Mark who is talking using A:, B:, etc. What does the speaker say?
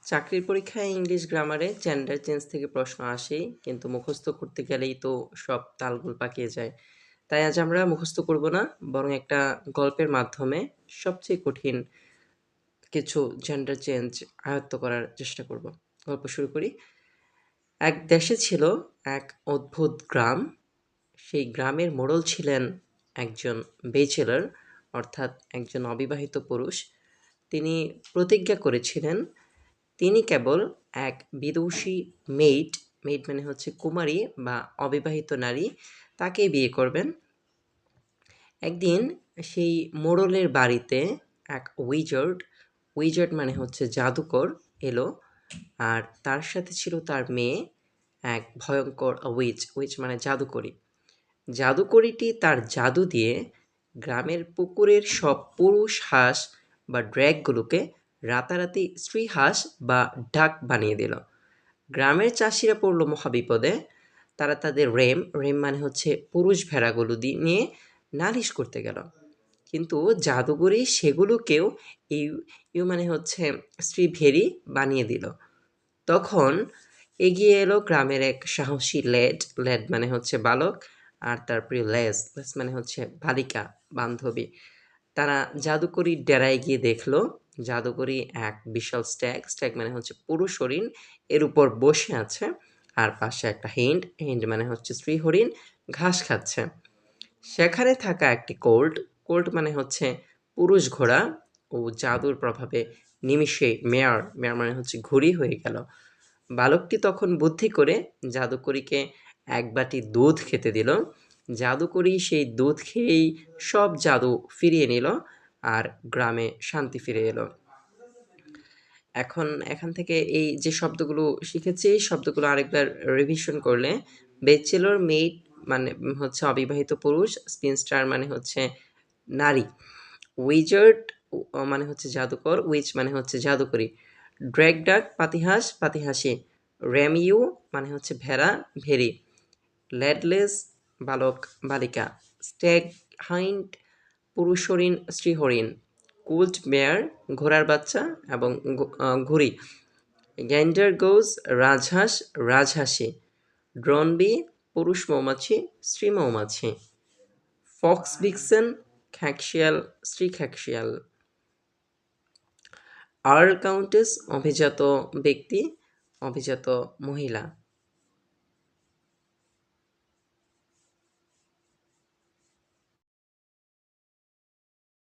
A: চাকরির পরীক্ষায় English গ্রামারে gender change থেকে প্রশ্ন আসেই, কিন্তু মুখস্থ করতে গেলেই তো সব তালগোল পাকিয়ে যায়। তাই আজ আমরা মুখস্থ করব না, বরং একটা গল্পের মাধ্যমে সবচেয়ে কঠিন কিছু জেন্ডার চেঞ্জ আয়ত্ত করার চেষ্টা করব। গল্প শুরু করি। এক দেশে ছিল এক অদ্ভুত গ্রাম। সেই গ্রামের মোড়ল ছিলেন একজন বেচেলর, অর্থাৎ একজন অবিবাহিত পুরুষ। তিনি প্রতিজ্ঞা করেছিলেন তিনি কেবল এক বিদুষী মেইড, মেইড মানে হচ্ছে কুমারী বা অবিবাহিত নারী, তাকেই বিয়ে করবেন। একদিন সেই মোড়লের বাড়িতে এক উইজার্ড, উইজার্ড মানে হচ্ছে জাদুকর, এলো। আর তার সাথে ছিল তার মেয়ে, এক ভয়ঙ্কর উইচ, উইচ মানে জাদুকরী। জাদুকরীটি তার জাদু দিয়ে গ্রামের পুকুরের সব পুরুষ হাঁস বা ড্র্যাগগুলোকে রাতারাতি স্ত্রী হাঁস বা ডাক বানিয়ে দিল। গ্রামের চাষিরা পড়ল মহাবিপদে। তারা তাদের রেম, রেম মানে হচ্ছে পুরুষ ভেড়াগুলো নিয়ে নালিশ করতে গেল। কিন্তু জাদুকরী সেগুলোকেও ইউ ইউ মানে হচ্ছে স্ত্রী ভেড়ি বানিয়ে দিল। তখন এগিয়ে এলো গ্রামের এক সাহসী লেড, লেড মানে হচ্ছে বালক, আর তার প্রিয় লেস, লেস মানে হচ্ছে বালিকা বান্ধবী। তারা জাদুকরীর ডেরায় গিয়ে দেখলো জাদুকরী এক বিশাল স্ট্যাগ, স্ট্যাগ মানে হচ্ছে পুরুষ হরিণ, এর উপর বসে আছে। আর পাশে একটা হিন্ড, হিন্ড মানে হচ্ছে স্ত্রী হরিণ, ঘাস খাচ্ছে। সেখানে থাকা একটি কোল্ট, কোল্ট মানে হচ্ছে পুরুষ ঘোড়া, ও জাদুর প্রভাবে নিমিষে মেয়ার, মেয়ার মানে হচ্ছে ঘুড়ি হয়ে গেল। বালকটি তখন বুদ্ধি করে জাদুকরীকে এক বাটি দুধ খেতে দিল। জাদুকরী সেই দুধ খেয়েই সব জাদু ফিরিয়ে নিল, আর গ্রামে শান্তি ফিরে এলো। এখন এখান থেকে এই যে শব্দগুলো শিখেছি, এই শব্দগুলো আরেকবার রিভিশন করলে, ব্যাচেলর মেইড মানে হচ্ছে অবিবাহিত পুরুষ, স্পিনস্টার মানে হচ্ছে নারী, উইজার্ড মানে হচ্ছে জাদুকর, উইচ মানে হচ্ছে জাদুকরী, ড্র্যাগ ডাক পাতিহাঁস, পাতিহাসি, র্যামিউ মানে হচ্ছে ভেড়া, ভেড়ি, ল্যাডলেস বালক বালিকা, স্ট্যাগ হাইন্ড পুরুষ হরিণ, স্ত্রী হরিণ, কুল্ট বেয়ার ঘোড়ার বাচ্চা এবং ঘুড়ি, গ্যান্ডার গোজ রাজহাঁস, রাজহাঁসি, ড্রোনবি পুরুষ মৌমাছি, স্ত্রী মৌমাছি, ফক্স ভিক্সেন খ্যাকশিয়াল, স্ত্রী খ্যাকশিয়াল, আর কাউন্টেস অভিজাত ব্যক্তি, অভিজাত মহিলা।